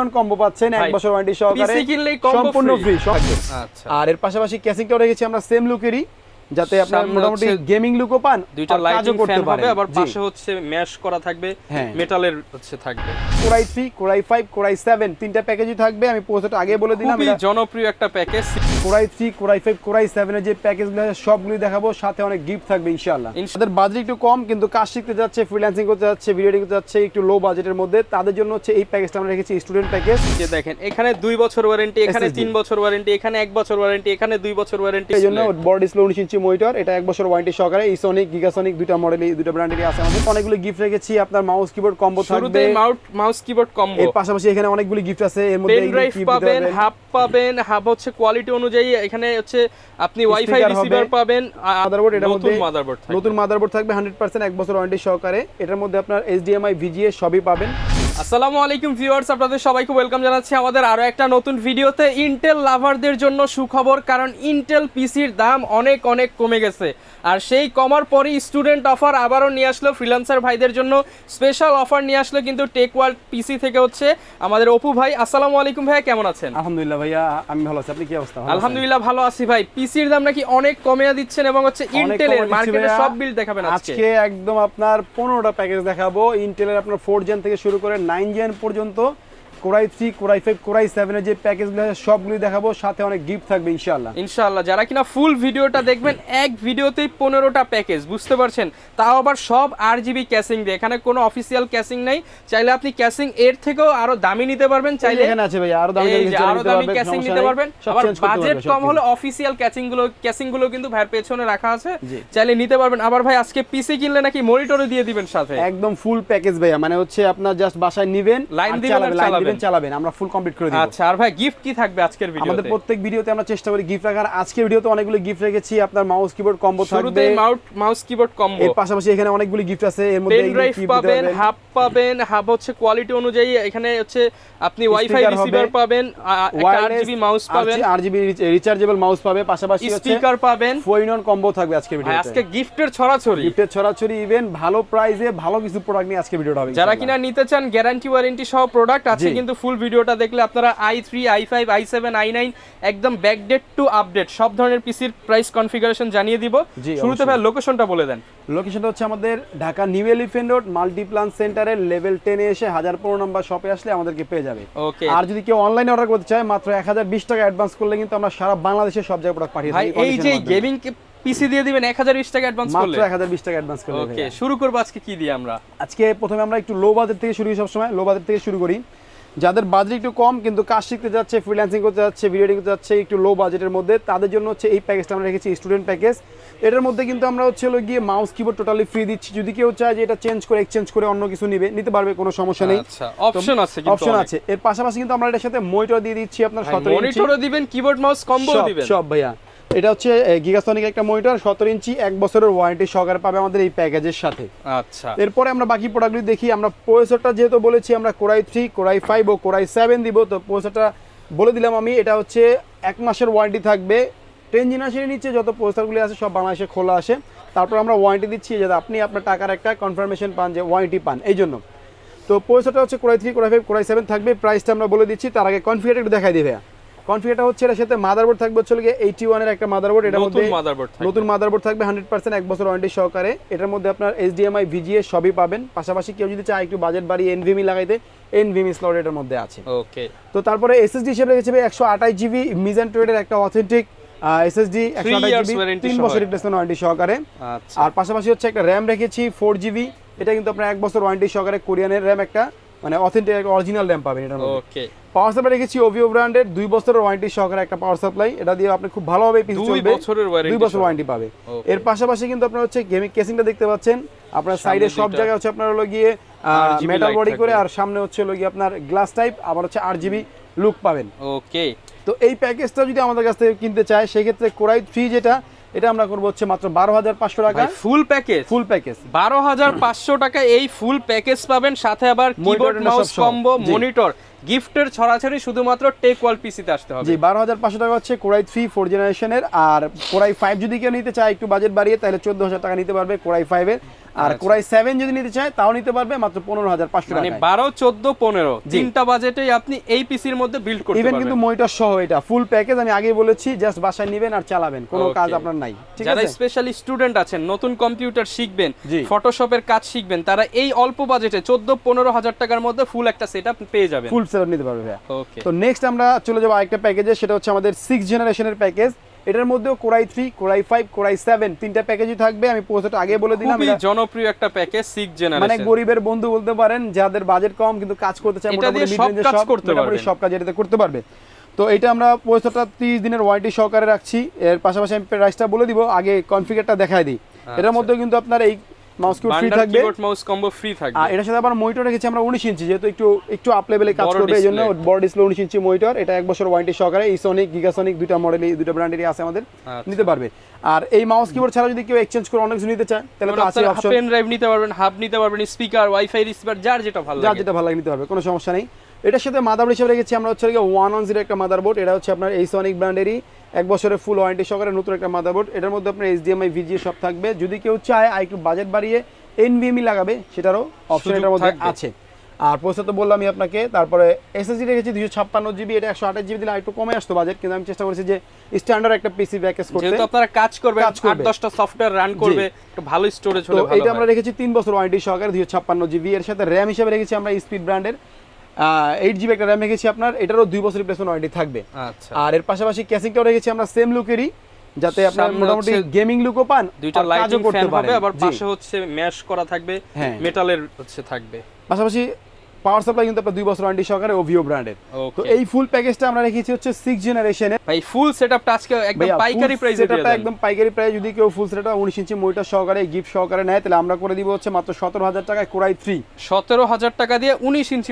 On combo পাচ্ছেন 1 বছর warranty সহকারে, পিসি কিনলেই কম্বো সম্পূর্ণ ফ্রি। আচ্ছা, আর এর পাশাপাশি ক্যাসিংটাও রেখেছি আমরা সেম লুকেরই, যাতে আপনার মোটামুটি গেমিং লুকও পান, দুইটা লাইটিং ফ্যান হবে, আবার জি। পাশে হচ্ছে ম্যাশ করা থাকবে, মেটালের হচ্ছে থাকবে। কোরাই 3, কোরাই 5, কোরাই 7 তিনটা প্যাকেজই থাকবে। আমি প্রসেসটা আগে বলে দিলাম, খুবই জনপ্রিয় একটা প্যাকেজ। কোরাই 3, কোরাই 5, কোরাই 7 এর যে প্যাকেজগুলো আছে সবগুলোই দেখাবো, সাথে অনেক গিফট থাকবে ইনশাআল্লাহ। আমাদের বাজেট একটু কম, কিন্তু কাজ শিখতে যাচ্ছে, ফ্রিল্যান্সিং করতে যাচ্ছে, ভিডিও এডিটিং করতে যাচ্ছে, একটু লো বাজেটের মধ্যে, তাদের জন্য হচ্ছে এই প্যাকেজটা আমরা রেখেছি স্টুডেন্ট প্যাকেজ। যে দেখেন এখানে 2 বছর ওয়ারেন্টি, এখানে 3 বছর ওয়ারেন্টি, এখানে 1 বছর ওয়ারেন্টি, এখানে 2 বছর ওয়ারেন্টি। এই জন্য বড় ডিসপ্লে 19 ইঞ্চি মনিটর, এটা 1 বছর ওয়ারেন্টি সহকারে। ইসোনিক, গিগাসনিক দুইটা মডেলই, দুইটা ব্র্যান্ডেরই আছে আমাদের। অনেকগুলো গিফট রেখেছি, আপনার মাউস কিবোর্ড কম্বো থাকবে, শুরুতে মাউস কিবোর্ড কম্বো। এর পাশাপাশি এখানে অনেকগুলো গিফট আছে, এর মধ্যে পেন ড্রাইভ পাবেন, হাব হচ্ছে কোয়ালিটি অনুযায়ী, এখানে হচ্ছে আপনি ওয়াইফাই রিসিভার পাবেন, মাদারবোর্ড, এটার মধ্যে নতুন মাদারবোর্ড থাকবে 100% 1 বছর ওয়ারেন্টি সহকারে। এটার মধ্যে আপনার HDMI, VGA সবই পাবেন। আসসালামু আলাইকুম ভিউয়ার্স, আপনাদের সবাইকে ওয়েলকাম জানাচ্ছি আমাদের আরো একটা নতুন ভিডিওতে। ইন্টেল লাভারদের জন্য সুখবর, কারণ ইন্টেল পিসির দাম অনেক অনেক কমে গেছে। আর সেই কমার পরেই স্টুডেন্ট অফার আবারও নিয়ে আসলো, ফ্রিল্যান্সার ভাইদের জন্য স্পেশাল অফার নিয়ে আসলো কিন্তু টেক ওয়ার্ল্ড পিসি থেকে হচ্ছে আমাদের অপু ভাই। আসসালামু আলাইকুম ভাইয়া, কেমন আছেন? আলহামদুলিল্লাহ ভাইয়া, আমি ভালো আছি, আপনি কি অবস্থা? আলহামদুলিল্লাহ ভালো আছি ভাই। পিসির দাম নাকি অনেক কমিয়ে দিচ্ছেন এবং হচ্ছে ইন্টেলের মার্কেটে সব বিল দেখাবেন আজকে। একদম আপনার 15টা প্যাকেজ দেখাবো। ইন্টেলের আপনার 4 জেন থেকে শুরু করে 9 জেন পর্যন্ত, কোরাই 3, কোরাই 5, কোরাই 7 এর যে প্যাকেজগুলো আছে সবগুলোই দেখাবো, সাথে অনেক গিফট থাকবে ইনশাআল্লাহ। ইনশাআল্লাহ যারা কিনা ফুল ভিডিওটা দেখবেন, এক ভিডিওতেই 15টা প্যাকেজ, বুঝতে পারছেন? তাও আবার সব RGB ক্যাসিং দিয়ে, এখানে কোনো অফিসিয়াল ক্যাসিং নাই। চাইলে আপনি ক্যাসিং এর থেকেও আরো দামি নিতে পারবেন, চাইলে এখানে আছে ভাই আরো দামি ক্যাসিং নিতে পারবেন। আবার বাজেট কম হলে অফিসিয়াল ক্যাসিং গুলো কিন্তু ভাইয়ের পেছনে রাখা আছে, চাইলে নিতে পারবেন। আবার ভাই আজকে পিসি কিনলে নাকি মনিটরও দিয়ে দিবেন সাথে, একদম ফুল প্যাকেজ ভাইয়া, মানে হচ্ছে আপনার জাস্ট বাসায় নেবেন, লাইন দিবেন, চালাবেন, আমরা ফুল কমপ্লিট করে দেব। আচ্ছা, আর ভাই গিফট কি থাকবে আজকের ভিডিওতে? আমাদের প্রত্যেক ভিডিওতে আমরা চেষ্টা করি গিফট রাখার। আজকের ভিডিওতে অনেকগুলো গিফট রেখেছি, আপনার মাউস কিবোর্ড কম্বো থাকবে, শুরুতে মাউস কিবোর্ড কম্বো। এর পাশাপাশি এখানে অনেকগুলো গিফট আছে, এর মধ্যে পেন ড্রাইভ পাবেন, হাব হচ্ছে কোয়ালিটি অনুযায়ী, এখানে হচ্ছে আপনি ওয়াইফাই রিসিভার পাবেন, একটা RGB মাউস পাবেন, RGB রিচার্জেবল মাউস পাবে, পাশাপাশি স্পিকার পাবেন, 4 ইন 1 কম্বো থাকবে আজকের ভিডিওতে। আজকে গিফটের ছড়াছড়ি ইভেন ভালো প্রাইসে ভালো কিছু প্রোডাক্ট নিয়ে আজকে ভিডিওটা হবে। যারা কিনা নিতে চান গ্যারান্টি ওয়ারেন্টি সহ প্রোডাক্ট আছে, কিন্তু ফুল ভিডিওটা দেখলে আপনারা i3, i5, i7, i9 একদম ব্যাকডেট টু আপডেট সব ধরনের পিসির প্রাইস কনফিগারেশন জানিয়ে দিব। শুরুতে ভাই লোকেশনটা বলে দেন। লোকেশনটা হচ্ছে আমাদের Dhaka new elephant road Multiplan সেন্টারের লেভেল 10 এ এসে 1015 নম্বর শপে আসলে আমাদেরকে পেয়ে যাবে। ওকে, আর যদি কেউ অনলাইনে অর্ডার করতে চায় মাত্র 1020 টাকা অ্যাডভান্স করলে কিন্তু আমরা সারা বাংলাদেশের সব জায়গায় প্রোডাক্ট পাঠিয়ে দিই। ভাই এই যে গেমিং পিসি দিয়ে দিবেন 1020 টাকা অ্যাডভান্স করলে, মাত্র 1020 টাকা অ্যাডভান্স করলে। ওকে, শুরু করব আজকে কি দিয়ে আমরা? আজকে প্রথমে আমরা একটু লো বাজেট থেকে শুরু করি, সব সময় লো বাজেট থেকে শুরু করি। যাদের বাজেট একটু কম কিন্তু কাজ শিখতে যাচ্ছে, ফ্রিল্যান্সিং করতে যাচ্ছে, ভিডিও এডিটিং করতে যাচ্ছে, একটু লো বাজেটের মধ্যে, তাদের জন্য হচ্ছে এই প্যাকেজটা আমরা রেখেছি স্টুডেন্ট প্যাকেজ। এটার মধ্যে কিন্তু আমরা হচ্ছে গিয়ে মাউস কিবোর্ড টোটালি ফ্রি দিচ্ছি। যদি কেউ চায় যে এটা এক্সচেঞ্জ করে অন্য কিছু নিতে পারবে, কোনো সমস্যা নেই। আচ্ছা, অপশন আছে। এর পাশাপাশি কিন্তু আমরা এটার সাথে মনিটর দিয়ে দিচ্ছি, আপনার 17 ইঞ্চি মনিটরও দিবেন, কিবোর্ড মাউস কম্বো দিবেন সব ভাইয়া। এটা হচ্ছে গিগাসনিক একটা মনিটর, 17 ইঞ্চি 1 বছরের ওয়ারেন্টি সহকারে পাবে আমাদের এই প্যাকেজের সাথে। আচ্ছা, এরপরে আমরা বাকি প্রোডাক্টগুলো দেখি। আমরা প্রসেসরটা যেহেতু বলেছি আমরা কোরাই 3, কোরাই 5 ও কোরাই 7 দিব, তো প্রসেসরটা বলে দিলাম আমি। এটা হচ্ছে 1 মাসের ওয়ারেন্টি থাকবে। 10 জেনারেশনের নিচে যত প্রসেসরগুলো আছে সব বাংলাদেশে খোলা আসে, তারপর আমরা ওয়ারেন্টি দিচ্ছি যাতে আপনি আপনার টাকার একটা কনফার্মেশন পান, যে ওয়ারেন্টি পান, এই জন্য। তো প্রসেসরটা হচ্ছে কোরাই 3, কোরাই 5, কোরাই 7 থাকবে। প্রাইসটা আমরা বলে দিচ্ছি, তার আগে কনফিগারটা একটু দেখাই দিবে। কনফিগারটা হচ্ছে এর সাথে মাদারবোর্ড থাকবে হচ্ছে 81 এর একটা মাদারবোর্ড, এটার মধ্যে নতুন মাদারবোর্ড থাকবে 100% 1 বছর ওয়ারেন্টি সহকারে। এটার মধ্যে আপনার HDMI, VGA সবই পাবেন। পাশাপাশি কেউ যদি চায় একটু বাজেট বাড়িয়ে NVMe লাগাইতে, NVMe স্লট এটার মধ্যে আছে। ওকে, তো তারপরে SSD হিসেবে রেখেছে 128 GB মিজান ট্রেডের একটা অথেন্টিক SSD, 128 GB 3 বছর রিপ্লেসমেন্ট ওয়ারেন্টি সহকারে। আর পাশাপাশি হচ্ছে একটা RAM রেখেছি 4 GB, এটা কিন্তু আপনার 1 বছর ওয়ারেন্টি সহকারে কোরিয়ানের RAM, একটা মানে অথেন্টিক অরিজিনাল RAM পাবেন এটার মধ্যে। ওকে, পাওয়ার সাপ্লাই রেখেছি ওভিও ব্র্যান্ডের 2 বছরের ওয়ারেন্টি সহকারে একটা পাওয়ার সাপ্লাই। এটা দিয়ে আপনি খুব ভালোভাবে পিসি চলবে, 2 বছর ওয়ারেন্টি পাবে। এর পাশাপাশি কিন্তু আপনার হচ্ছে গেমিং কেসিংটা দেখতে পাচ্ছেন, আপনার সাইডে সব জায়গায় হচ্ছে আপনার হলো গিয়ে মেটাল বডি করে, আর সামনে হচ্ছে হলো গিয়ে আপনার গ্লাস টাইপ, আবার হচ্ছে RGB লুক পাবেন। ওকে, তো এই প্যাকেজটা যদি আমাদের কাছ থেকে কিনতে চায় সেই ক্ষেত্রে কোরাই 3 যেটা, এটা আমরা করব হচ্ছে মাত্র 12500 টাকা। ফুল প্যাকেজ 12500 টাকা এই ফুল প্যাকেজ পাবেন, সাথে আবার কিবোর্ড মাউস কম্বো, মনিটর, গিফটের ছড়াছড়ি। শুধুমাত্র টেক ওয়ার্ল্ড পিসিতে আসতে হবে। জি, 12500 টাকা হচ্ছে কোরাই 3 4 জেনারেশনের। আর কোরাই 5 যদি কেউ নিতে চায় একটু বাজেট বাড়িয়ে, তাহলে 14000 টাকা নিতে পারবে কোরাই 5 এর। আর কোরাই 7 যদি নিতে চায় তাও নিতে পারবে মাত্র 15500 টাকা। মানে 12 14 15 তিনটা বাজেটেই আপনি এই পিসির মধ্যে বিল্ড করতে পারবেন। ইভেন কিন্তু মনিটর সহ এটা ফুল প্যাকেজ, আমি আগেই বলেছি, জাস্ট বাসায় নেবেন আর চালাবেন, কোনো কাজ আপনার নাই, ঠিক আছে? যারা স্পেশালি স্টুডেন্ট আছেন, নতুন কম্পিউটার শিখবেন, ফটোশপের কাজ শিখবেন, তারা এই অল্প বাজেটে 14-15 হাজার টাকার মধ্যে ফুল একটা সেটআপ পেয়ে যাবেন, ফুল সেটআপ নিতে পারবে ভাইয়া। ওকে, তো নেক্সট আমরা চলে যাব আরেকটা প্যাকেজে, সেটা হচ্ছে আমাদের 6 জেনারেশনের প্যাকেজ। এটার মধ্যেও কোরাই 3, কোরাই 5, কোরাই 7 তিনটা প্যাকেজই থাকবে। আমি প্রসেসটা আগে বলে দিলাম, খুবই জনপ্রিয় একটা প্যাকেজ 6 জেনারেশন, মানে গরিবের বন্ধু বলতে পারেন, যাদের বাজেট কম কিন্তু কাজ করতে চায়, মোটামুটি মিড রেঞ্জে সব কাজ এটাতে করতে পারবে। তো এটা আমরা প্রসেসরটা 30 দিনের ওয়ারেন্টি সহকারে রাখছি। এর পাশাপাশি আমি প্রাইসটা বলে দিব, আগে কনফিগারটা দেখায় দিই। এটার মধ্যে কিন্তু আপনার এই মাউস কিবোর্ড ফ্রি থাকবে, কিবোর্ড মাউস কম্বো ফ্রি থাকবে। আর এটার সাথে আবার মনিটর রেখেছি আমরা 19 ইঞ্চি, যেহেতু একটু আপ লেভেলে কাজ করবে, এজন্য বড় ডিসপ্লে 19 ইঞ্চি মনিটর। এটা 1 বছর ওয়ারেন্টি সহকারে, ইসোনিক গিগাসনিক দুইটা মডেলই, দুইটা ব্র্যান্ডেরই আছে আমাদের, নিতে পারবে। আর এই মাউস কিবোর্ড ছাড়া যদি কেউ এক্সচেঞ্জ করে অনেক কিছু নিতে চায় তাহলে তো আছে অপশন, পেন ড্রাইভ নিতে পারবেন, হাব নিতে পারবেন, স্পিকার, ওয়াইফাই রিসিভার, যার যেটা ভালো লাগে নিতে পারবে, কোনো সমস্যা নেই। এটার সাথে মাদারবোর্ড হিসেবে রেখেছি আমরা হচ্ছে 110 একটা মাদারবোর্ড। এটা হচ্ছে আপনার এই সনিক ব্র্যান্ডেরই 1 বছরের ফুল ওয়ারেন্টি সহকারে নতুন একটা মাদারবোর্ড। এটার মধ্যে আপনার HDMI VGA সব থাকবে। যদি কেউ চায় আর একটু বাজেট বাড়িয়ে NVMe লাগাবে, সেটারও অপশন এটার মধ্যে আছে। আর প্রসেসর তো বললামই আপনাকে। তারপরে SSD রেখেছি 256 GB, এটা 128 GB দিলে একটু কমে আসতো বাজেট, কিন্তু আমি চেষ্টা করেছি যে স্ট্যান্ডার্ড একটা পিসি প্যাকেজ করতে, যেহেতু আপনারা কাজ করবে 8-10টা সফটওয়্যার রান করবে, একটু ভালো স্টোরেজ হলে ভালো হয়। এটা আমরা রেখেছি 3 বছর ওয়ারেন্টি সহকারে 256 GB। এর সাথে RAM হিসেবে রেখেছি আমরা স্পিড ব্র্যান্ডের 8 GB একটা RAM রেখেছি আপনার, এটারও 2 বছর রিপ্লেসমেন্ট ওয়ারেন্টি থাকবে। আচ্ছা, আর এর পাশাপাশি ক্যাসিংটাও রেখেছি আমরা সেম লুকেরই, যাতে আপনার মোটামুটি গেমিং লুকও পান, দুইটা লাইটিং ফ্যান হবে, আবার পাশে হচ্ছে ম্যাশ করা থাকবে, মেটালের হচ্ছে থাকবে। পাশাপাশি পাওয়ার সাপ্লাই কিন্তু আপনার 2 বছর ওয়ারেন্টি সহকারে ওভিও ব্র্যান্ডের। তো এই ফুল প্যাকেজটা আমরা রেখেছি হচ্ছে 6 জেনারেশনের। ভাই ফুল সেটআপটা আজকে একদম পাইকারি প্রাইসে দিয়ে দেন। সেটআপটা একদম পাইকারি প্রাইস। যদি কেউ ফুল সেটআপটা 19 ইঞ্চি মনিটর সহকারে গিফট সহকারে নেয়, তাহলে আমরা করে দিব হচ্ছে মাত্র 17000 টাকায় কোরাই 3। 17000 টাকা দিয়ে 19 ইঞ্চি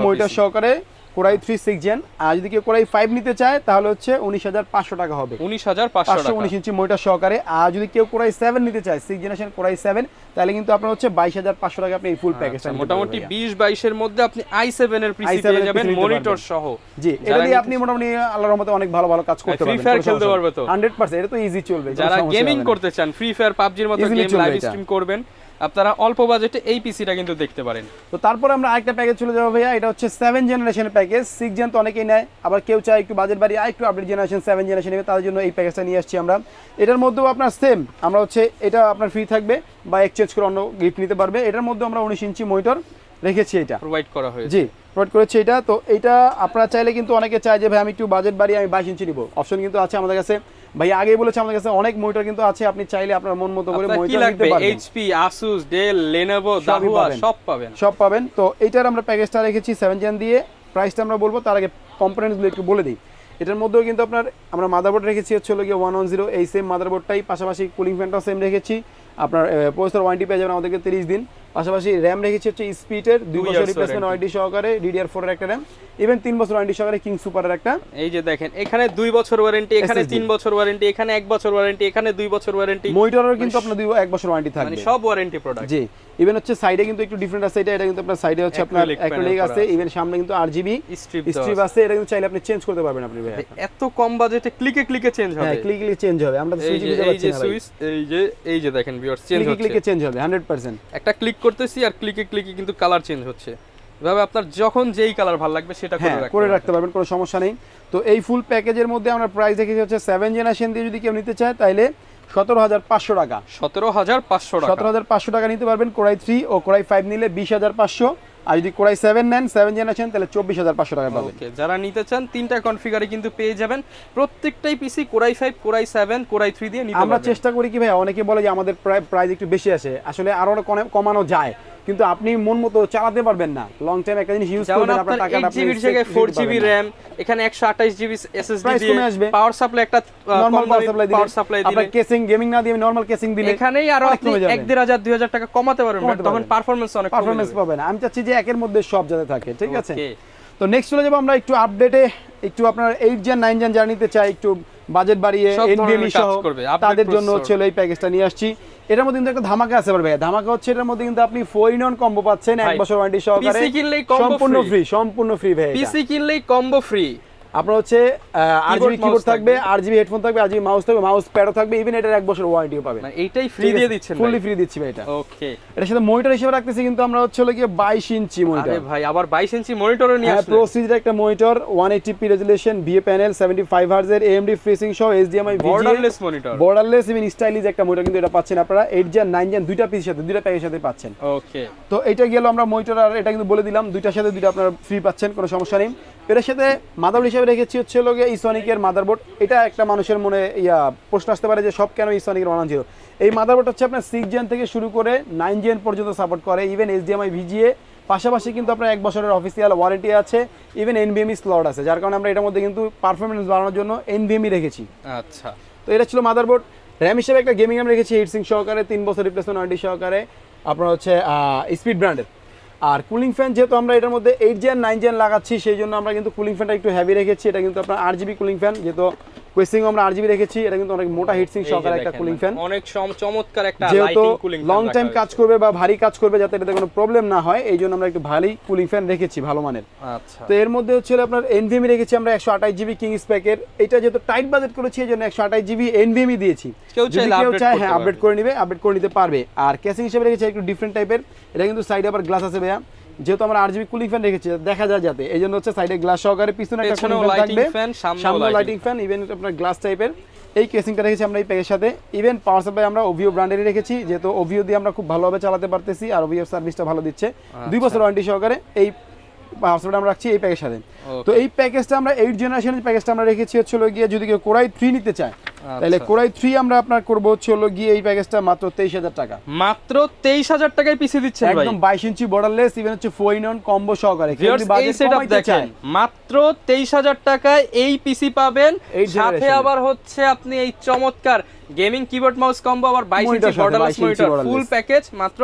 মনিটর সহকারে কোরাই 3 6 জেন। আর যদি কেউ কোরাই 5 নিতে চায় তাহলে হচ্ছে 19500 টাকা হবে, 19500 টাকা 19 ইঞ্চি মনিটর সহকারে। আর যদি কেউ কোরাই 7 নিতে চায়, 6 জেনারেশন কোরাই 7, তাহলে কিন্তু আপনার হচ্ছে 22500 টাকা আপনি এই ফুল প্যাকেজটা নিতে পারবেন। মোটামুটি 20-22 এর মধ্যে আপনি i7 এর পিসি পেয়ে যাবেন মনিটর সহ। জি, এটা দিয়ে আপনি মোটামুটি আল্লাহর রহমতে অনেক ভালো ভালো কাজ করতে পারবেন, ফ্রি ফায়ার খেলতে পারবে তো 100%। এটা তো ইজি চলবে। যারা গেমিং করতে চান, ফ্রি ফায়ার পাবজির মতো গেম লাইভ স্ট্রিম করবেন, আপনারা অল্প বাজেটে এই পিসিটা কিন্তু দেখতে পারেন। তো তারপর আমরা আরেকটা প্যাকেজ চলে যাবো ভাইয়া, এটা হচ্ছে 7 জেনারেশনের প্যাকেজ। 6 জেন তো অনেকেই নেয়, আবার কেউ চায় একটু বাজেট বাড়িয়ে একটু আপডেট জেনারেশন 7 জেনারেশন নেবে, তাদের জন্য এই প্যাকেজটা নিয়ে আসছি আমরা। এটার মধ্যেও আপনার সেম, আমরা হচ্ছে এটা আপনার ফ্রি থাকবে বা এক্সচেঞ্জ করে অন্য গিফট নিতে পারবে। এটার মধ্যে আমরা 19 ইঞ্চি মনিটর রেখেছি, এটা প্রোভাইড করা হয়েছে। জি, প্রোভাইড করেছি এটা। তো এটা আপনারা চাইলে কিন্তু অনেকে চায় যে ভাই আমি একটু বাজেট বাড়িয়ে আমি 22 ইঞ্চি নিব, অপশন কিন্তু আছে আমাদের কাছে। ভাই আগেই বলেছি আমাদের কাছে অনেক মনিটর কিন্তু আছে, আপনি চাইলে আপনার মন মতো করে মনিটর নিতে পারবেন। HP, Asus, Dell, Lenovo, Dahua সব পাবেন। তো এইটার আমরা প্যাকেজটা রেখেছি 7 জেন দিয়ে। প্রাইসটা আমরা বলবো, তার আগে কম্পোনেন্টসগুলো একটু বলে দিই। এটার মধ্যেও কিন্তু আপনার আমরা মাদারবোর্ড রেখেছি হচ্ছে 110, এই সেম মাদারবোর্ডটাই, পাশাপাশি কুলিং ফ্যানটাও সেম রেখেছি। আপনার প্রসেসর ওয়ারেন্টি পেয়ে যাবেন আমাদেরকে 30 দিন। পাশাপাশি র্যাম রেখেছি হচ্ছে স্পিডের 2 বছর রিপ্লেসমেন্ট ওয়ারেন্টি সহকারে, DDR4 এর একটা র্যাম, ইভেন 3 বছর ওয়ারেন্টি সহকারে কিং সুপারের একটা। এই যে দেখেন, এখানে 2 বছর ওয়ারেন্টি, এখানে 3 বছর ওয়ারেন্টি, এখানে 1 বছর ওয়ারেন্টি, এখানে 2 বছর ওয়ারেন্টি। মনিটরের কিন্তু আপনার 1 বছর ওয়ারেন্টি থাকবে, মানে সব ওয়ারেন্টি প্রোডাক্ট। জি, ইভেন হচ্ছে সাইডে কিন্তু একটু ডিফারেন্ট আছে, এটা কিন্তু আপনার সাইডে হচ্ছে আপনার অ্যাক্রিলিক আছে, ইভেন সামনে কিন্তু RGB স্ট্রিপ আছে। এটা কিন্তু চাইলে আপনি চেঞ্জ করতে পারবেন আপনি ভাই। এত কম বাজেটে ক্লিকে চেঞ্জ হবে। হ্যাঁ, ক্লিকে চেঞ্জ হবে। আমরা তো সুইচ বুঝতে পারছি না ভাই। এই যে দেখেন ভিউয়ার্স, চেঞ্জ হচ্ছে, ক্লিকে চেঞ্জ হবে 100%। একটা ক্লিক করতেছি আর ক্লিকে কিন্তু কালার চেঞ্জ হচ্ছে। এভাবে আপনার যখন যেই কালার ভালো লাগবে সেটা করে রাখতে পারবেন, কোনো সমস্যা নেই। তো এই ফুল প্যাকেজের মধ্যে আমরা প্রাইস রেখেছি হচ্ছে 7 জেনারেশন দিয়ে যদি কেউ নিতে চায় তাহলে 17500 টাকা। 17500 টাকা নিতে পারবেন। কোরাই 3 ও কোরাই 5 নিলে 20500, আর যদি কোরাই 7 নেন 7 জেনারেশন তাহলে 24500 টাকা পাবেন। ওকে, যারা নিতে চান তিনটা কনফিগারে কিন্তু পেয়ে যাবেন। প্রত্যেকটাই পিসি কোরাই 5, কোরাই 7, কোরাই 3 দিয়ে নিতে পারবেন। আমরা চেষ্টা করি কি ভাই, অনেকে বলে যে আমাদের প্রাইস একটু বেশি আসে, আসলে আরো কমানো যায়, কিন্তু আপনি মন মতো চালাতে পারবেন না। লং টাইম একটা জিনিস ইউজ করবেন, আপনার টাকাটা 8 জিবির জায়গায় 4 জিবি RAM, এখানে 128 জিবি SSD দিয়ে পাওয়ার সাপ্লাই একটা নরমাল পাওয়ার সাপ্লাই দিলে, আপনার কেসিং গেমিং না দিয়ে নরমাল কেসিং দিলে এখানেই আরো আপনি 1,500-2,000 টাকা কমাতে পারবেন, তখন পারফরম্যান্স অনেক পাবেন। আমি চাচ্ছি যে একের মধ্যে সব যাতে থাকে, ঠিক আছে? তো নেক্সট চলে যাব আমরা একটু আপডেটে, একটু আপনার 8 জেন 9 জেন যারা নিতে চাই একটু বাজেট বাড়িয়ে NVMe সহ, তাদের জন্য হচ্ছে এই প্যাকেজটা নিয়ে আসছি। এটার মধ্যে কিন্তু একটা ধামাকা আছে ভাই। ধামাকা হচ্ছে এটার মধ্যে কিন্তু আপনি 4-in-1 কম্বো পাচ্ছেন 1 বছর ওয়ারেন্টি সহকারে, সম্পূর্ণ ফ্রি ভাই। পিসি কিনলেই কম্বো ফ্রি। আপনার হচ্ছে আরজিবি কিবোর্ড থাকবে, আরজিবি হেডফোন থাকবে, আরজিবি মাউস থাকবে, মাউস প্যাডও থাকবে, ইভেন এটার 1 বছর ওয়ারেন্টিও পাবেন। মানে এইটাই ফ্রি দিয়ে দিচ্ছেন? ফুললি ফ্রি দিচ্ছি ভাই এটা। ওকে, এটার সাথে মনিটর হিসেবে রাখতেছি কিন্তু আমরা হচ্ছে হলো গিয়ে 22 ইঞ্চি মনিটর। আরে ভাই আবার 22 ইঞ্চি মনিটরও নিয়ে আসলে? প্রো সিরিজের একটা monitor, 180p resolution, VA panel, 75 hertz এর, এএমডি ফ্রিসিং সহ, HDMI, borderless monitor, borderless even stylish একটা মনিটর কিন্তু এটা পাচ্ছেন আপনারা 8 জেন 9 জেন দুইটা পিসের সাথে, দুইটা প্যাকের সাথে পাচ্ছেন। ওকে, তো এটা গেল আমরা মনিটর, আর এটা কিন্তু বলে দিলাম দুইটার সাথে দুইটা আপনারা ফ্রি পাচ্ছেন, কোনো সমস্যা নেই। এর সাথে মাদারবোর্ড হিসেবে রেখেছি হচ্ছে হলো গিয়ে ইসনিকের মাদারবোর্ড। এটা একটা মানুষের মনে প্রশ্ন আসতে পারে যে সব কেন ইসনিকের 110। এই মাদারবোর্ড হচ্ছে আপনার 6 জেন থেকে শুরু করে 9 জেন পর্যন্ত সাপোর্ট করে, ইভেন এইচডিএমআই, ভিজিএ, পাশাপাশি কিন্তু আপনার 1 বছরের অফিসিয়াল ওয়ারেন্টি আছে, ইভেন এনভিএমই স্লট আছে, যার কারণে আমরা এটার মধ্যে কিন্তু পারফরমেন্স বাড়ানোর জন্য এনভিএমই রেখেছি। আচ্ছা, তো এটা ছিল মাদারবোর্ড। র্যাম হিসেবে একটা গেমিং র্যাম রেখেছি হিটসিং সহকারে, 3 বছর রিপ্লেসমেন্ট ওয়ারেন্টি সহকারে, আপনার হচ্ছে স্পিড ব্র্যান্ডের। আর কুলিং ফ্যান যেহেতু আমরা এটার মধ্যে 8 জেন 9 জেন লাগাচ্ছি, সেই জন্য আমরা কিন্তু কুলিং ফ্যানটা একটু হেভি রেখেছি। এটা কিন্তু আপনার আরজিবি কুলিং ফ্যান, যেহেতু কোয়েসিং আমরা আরজিবি রেখেছি, এটা কিন্তু অনেক মোটা হিটসিং সহকারে একটা কুলিং ফ্যান, অনেক চমৎকার একটা যেহেতু lighting cooling fan, long time কাজ করবে বা ভারী কাজ করবে, যাতে এটাতে কোনো প্রবলেম না হয়, এই জন্য আমরা একটু ভারী কুলিং ফ্যান রেখেছি ভালো মানের। আচ্ছা, তো এর মধ্যে হচ্ছে আপনার এনভিএমই রেখেছি আমরা 128 জিবি কিং স্প্যাকের। এটা যেহেতু টাইট বাজেট করেছি, এই জন্য 128 জিবি এনভিএমই দিয়েছি। যদি কেউ চায় হ্যাঁ আপডেট করে নিবে, আপডেট করে নিতে পারবে। আর কেসিং হিসেবে রেখেছি একটু ডিফারেন্ট টাইপের, এটা কিন্তু সাইডে আবার গ্লাস আছে ভাইয়া, যেহেতু আমরা আরজিবি কুলিং ফ্যান রেখেছি দেখা যায় যাতে, এই জন্য হচ্ছে সাইডে গ্লাস সহকারে, পিছনে একটা কুলিং ফ্যান থাকবে, সামনে লাইটিং ফ্যান, ইভেন আপনার গ্লাস টাইপের। এই কেসিংটা রেখেছি আমরা এই প্যাকের সাথে। ইভেন পাওয়ার সাপ্লাই আমরা ওভিও ব্র্যান্ডেরই রেখেছি, যেহেতু ওভিও দিয়ে আমরা খুব ভালোভাবে চালাতে পারতেছি, আর ওভিও সার্ভিসটা ভালো দিচ্ছে, 2 বছর ওয়ারেন্টি সহকারে এই পাওয়ার সাপ্লাই আমরা রাখছি এই প্যাকের সাথে। তো এই প্যাকেজটা আমরা 8 জেনারেশনের প্যাকেজটা আমরা রেখেছি হচ্ছে হলো গিয়ে, যদি কেউ কোরাই 3 নিতে চায় তাহলে কোরাই 3 আমরা আপনার করব হচ্ছে হলো গিয়ে এই প্যাকেজটা মাত্র 23000 টাকা। মাত্র 23000 টাকায় পিসি দিচ্ছেন ভাই, একদম 22 ইঞ্চি বর্ডারলেস, ইভেন হচ্ছে 4-in-1 কম্বো সহকারে। যদি বাজেট কমাইতে চান মাত্র 23000 টাকায় এই পিসি পাবেন, সাথে আবার হচ্ছে আপনি এই চমৎকার গেমিং কিবোর্ড মাউস কম্বো, আবার 22 ইঞ্চি বর্ডারলেস মনিটর, ফুল প্যাকেজ মাত্র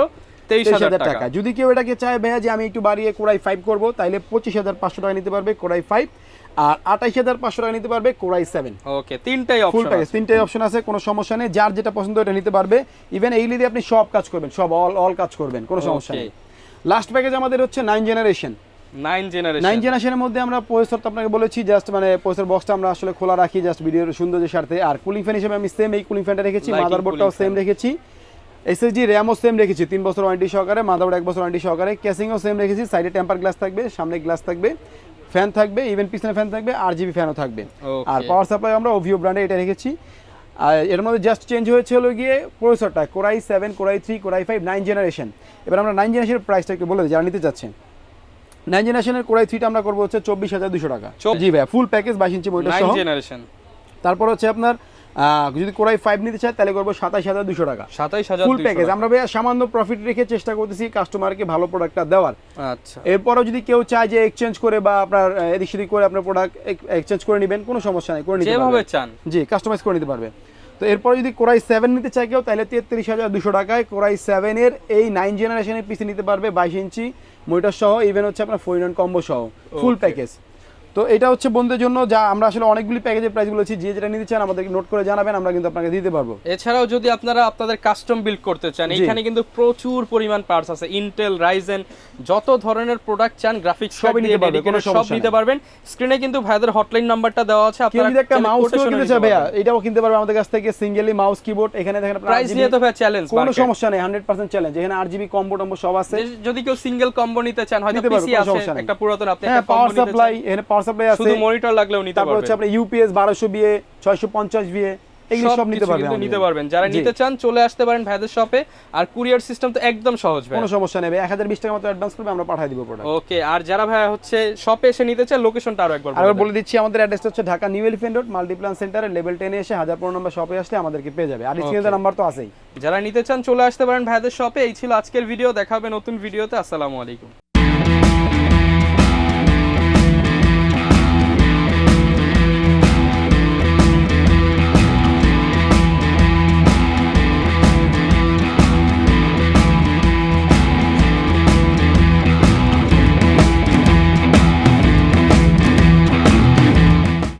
23000 টাকা। যদি কেউ এটাকে চায় ভাইয়া যে আমি একটু বাড়িয়ে কোরাই 5 করব, তাহলে 25500 টাকা নিতে পারবে কোরাই 5, আর 28500 টাকা নিতে পারবে কোরাই 7। ওকে, তিনটাই অপশন, ফুল প্যাকেজ তিনটাই অপশন আছে, কোনো সমস্যা নেই, যার যেটা পছন্দ এটা নিতে পারবে। ইভেন এইগুলি দিয়ে আপনি সব কাজ করবেন, সব অল কাজ করবেন, কোনো সমস্যা নেই। লাস্ট প্যাকেজ আমাদের হচ্ছে 9 জেনারেশন। 9 জেনারেশনের মধ্যে আমরা প্রসেসর তো আপনাকে বলেছি, জাস্ট মানে প্রসেসর বক্সটা আমরা আসলে খোলা রাখি জাস্ট ভিডিওর সৌন্দর্যের স্বার্থে। আর কুলিং ফ্যান হিসেবে আমি সেম এই কুলিং ফ্যানটা রেখেছি, মাদারবোর্ডটাও সেম রেখেছি, এসএসডি র্যামও সেম রেখেছি, 3 বছর ওয়ারেন্টি সহকারে, মাদারবোর্ড 1 বছর ওয়ারেন্টি সহকারে, কেসিংও সেম রেখেছি, সাইডে টেম্পার গ্লাস থাকবে, সামনে গ্লাস থাকবে, ফ্যান থাকবে, ইভেন পিছনে ফ্যান থাকবে, আরজিবি ফ্যানও থাকবে। আর পাওয়ার সাপ্লাই আমরা ওভিও ব্র্যান্ডে এটা রেখেছি। আর এর মধ্যে জাস্ট চেঞ্জ হয়েছে হলো গিয়ে প্রসেসরটা, কোরাই 7, কোরাই 3, কোরাই 5, 9 জেনারেশন। এবার আমরা 9 জেনারেশনের প্রাইসটা একটু বলে দিই যারা নিতে চাচ্ছেন। 9 জেনারেশনের কোরাই 3টা আমরা করবো হচ্ছে 24200 টাকা। জি ভাই, ফুল প্যাকেজ 22 ইঞ্চি মনিটর সহ 9 জেনারেশন। তারপর হচ্ছে আপনার যদি কোরাই 5 নিতে চায় তাহলে করবো 27200 টাকা, 27200 ফুল প্যাকেজ। আমরা ভাই সামান্য প্রফিট রেখে চেষ্টা করতেছি কাস্টমারকে ভালো প্রোডাক্টটা দেওয়ার। আচ্ছা, এরপরও যদি কেউ চায় যে এক্সচেঞ্জ করে বা আপনার এদিক সেদিক করে আপনার প্রোডাক্ট এক্সচেঞ্জ করে নেবেন, কোনো সমস্যা নেই, করে নিতে পারবেন যেভাবে চান, জি কাস্টমাইজ করে নিতে পারবে। তো এরপর যদি কোরাই 7 নিতে চায় কেউ, তাহলে 33200 টাকায় কোরাই 7 এর এই 9 জেনারেশনের পিসি নিতে পারবে, 22 ইঞ্চি মনিটর সহ, ইভেন হচ্ছে আপনার 4-in-1 কম্বো সহ, ফুল প্যাকেজ। তো এটা হচ্ছে বন্ধুদের জন্য, যা আমরা আসলে অনেকগুলি প্যাকেজের প্রাইস বলেছি, যে যেটা নিতে চান আমাদেরকে নোট করে জানাবেন, আমরা কিন্তু আপনাকে দিতে পারবো। এছাড়াও যদি আপনারা আপনাদের কাস্টম বিল্ড করতে চান, এখানে কিন্তু প্রচুর পরিমাণ পার্টস আছে, ইন্টেল, রাইজেন, যত ধরনের প্রোডাক্ট চান গ্রাফিক্স সবই নিতে পারবেন, কোনো সব নিতে পারবেন। স্ক্রিনে কিন্তু ভাইদের হটলাইন নাম্বারটা দেওয়া আছে, আপনারা যদি একটা মাউস কিনতে চান ভাইয়া, এটাও কিনতে পারবে আমাদের কাছ থেকে, সিঙ্গেলি মাউস কিবোর্ড। এখানে দেখেন আপনারা প্রাইস নিয়ে তো ভাই চ্যালেঞ্জ, কোনো সমস্যা নেই, 100% চ্যালেঞ্জ। এখানে আরজিবি কম্বো টম্বো সব আছে, যদি কেউ সিঙ্গেল কম্বো নিতে চান, হয়তো পিসি আছে একটা পুরাতন, আপনি একটা কম্বো পাওয়ার সাপ্লাই, এখানে পাওয়ার সাপ্লাই আছে, শুধু মনিটর লাগলেও নিতে পারবেন। তারপর হচ্ছে আপনার ইউপিএস 1200 বিএ, 650 বিএ, এগুলো সব নিতে পারবেন। যারা নিতে চান চলে আসতে পারেন ভাইদের শপে। আর কুরিয়ার সিস্টেম তো একদম সহজ ভাই, কোনো সমস্যা নেই, 1020 টাকা মতো অ্যাডভান্স করবে, আমরা পাঠিয়ে দিব প্রোডাক্ট। ওকে, আর যারা ভাই হচ্ছে শপে এসে নিতে চান, লোকেশনটা আরো একবার বলে দিচ্ছি। আমাদের অ্যাড্রেসটা হচ্ছে Dhaka new elephant road, Multiplan সেন্টারে লেভেল 10 এ এসে 1015 নম্বর শপে আসলে আমাদেরকে পেয়ে যাবে, আর স্ক্রিনে নাম্বার তো আছেই। যারা নিতে চান চলে আসতে পারেন ভাইদের শপে। এই ছিল আজকের ভিডিও, দেখা হবে নতুন ভিডিওতে। আসসালামু আলাইকুম।